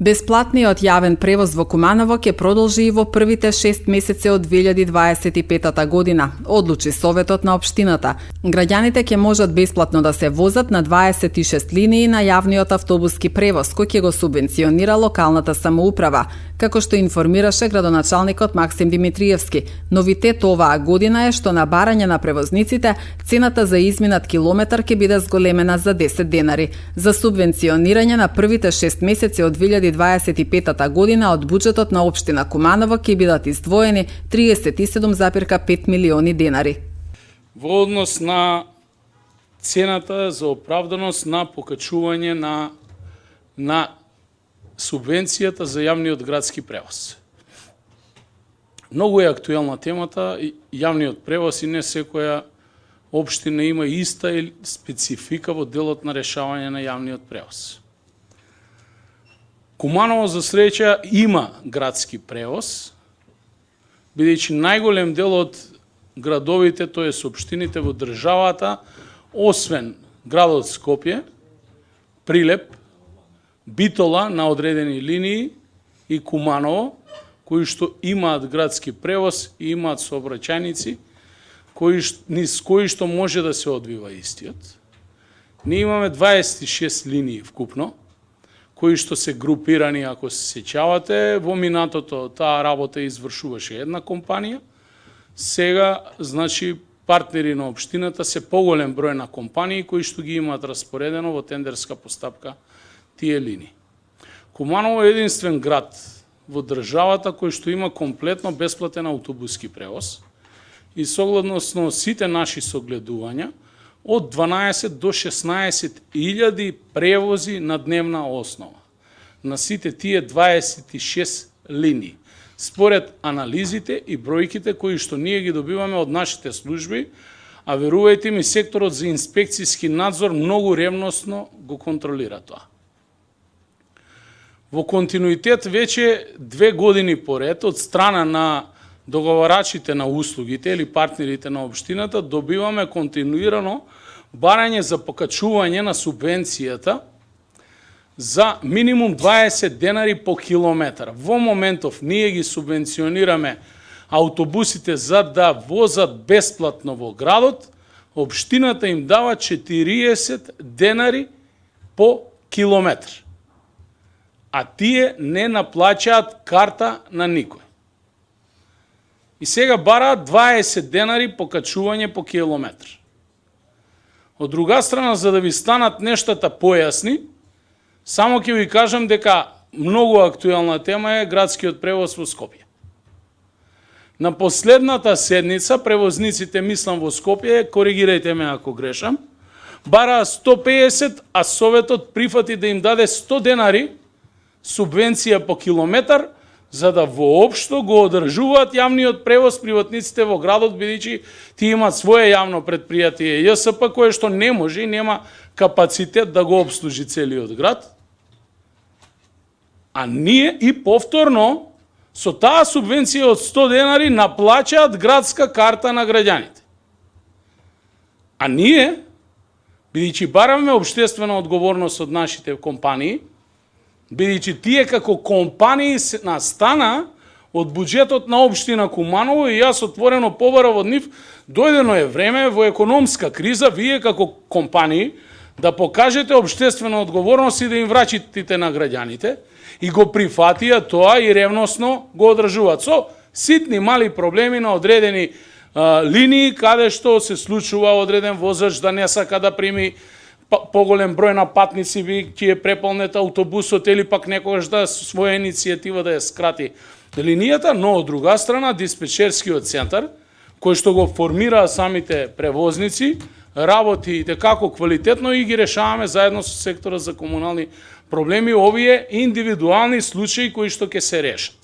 Бесплатниот јавен превоз во Куманово ќе продолжи и во првите 6 месеци од 2025 година, одлучи Советот на општината. Граѓаните ќе можат бесплатно да се возат на 26 линии на јавниот автобуски превоз, кој ќе го субвенционира локалната самоуправа, како што информираше градоначалникот Максим Димитриевски. Новитет оваа година е што на барање на превозниците, цената за изминат километар ќе биде зголемена за 10 денари. За субвенционирање на првите 6 месеци од 2025 година од буџетот на општина Куманово ќе бидат издвоени 37,5 милиони денари. Во однос на цената за оправданост на покачување на субвенцијата за јавниот градски превоз. Многу е актуелна темата, јавниот превоз и не секоја општина има иста специфика во делот на решавање на јавниот превоз. Куманово за среќа има градски превоз, бидејќи најголем дел од градовите, тоест општините во државата, освен градот Скопје, Прилеп, Битола на одредени линии и Куманово, кои што имаат градски превоз и имаат сообраќајници, низ кои што може да се одвива истиот. Ние имаме 26 линии вкупно, кои што се групирани, ако се сеќавате, во минатото таа работа извршуваше една компанија. Сега, значи, партнери на општината се поголем број на компании кои што ги имаат распоредено во тендерска постапка тие линии. Куманово е единствен град во државата кој што има комплетно бесплатен автобуски превоз и согласно сите наши согледувања, од 12 до 16 илјади превози на дневна основа на сите тие 26 линии. Според анализите и бројките кои што ние ги добиваме од нашите служби, а верувајте ми, секторот за инспекцијски надзор многу ревносно го контролира тоа. Во континуитет веќе 2 години поред од страна на договарачите на услугите или партнерите на општината добиваме континуирано барање за покачување на субвенцијата за минимум 20 денари по километар. Во моментов ние ги субвенционираме автобусите за да возат бесплатно во градот, општината им дава 40 денари по километар. А тие не наплаќаат карта на никој. И сега бараат 20 денари покачување по километар. Од друга страна, за да ви станат нештата појасни, само ќе ви кажам дека многу актуелна тема е градскиот превоз во Скопје. На последната седница превозниците, мислам во Скопје, коригирајте ме ако грешам, бараа 150, а Советот прифати да им даде 100 денари субвенција по километар, за да воопшто го одржуваат јавниот превоз приватниците во градот, бидејќи ти имаат свое јавно предпријатие ЈСП, кое што не може и нема капацитет да го обслужи целиот град. А ние и повторно со таа субвенција од 100 денари наплаќаат градска карта на граѓаните. А ние, бидејќи бараме општествена одговорност од нашите компании, бидејќи тие како компании настана од буџетот на општина Куманово и јас отворено побарав од нив, дојдено е време во економска криза, вие како компании да покажете општествена одговорност и да им врачите на граѓаните и го прифатија тоа и ревносно го одржуваат. Со ситни мали проблеми на одредени линии, каде што се случува одреден возач да не сака да прими поголем број на патници, ќе ја преполнете автобусот или пак некогаш да своја иницијатива да ја скрати линијата, но од друга страна диспечерскиот центар, кој што го формираа самите превозници, работи и како квалитетно и ги решаваме заедно со сектора за комунални проблеми овие индивидуални случаи кои што ќе се решат.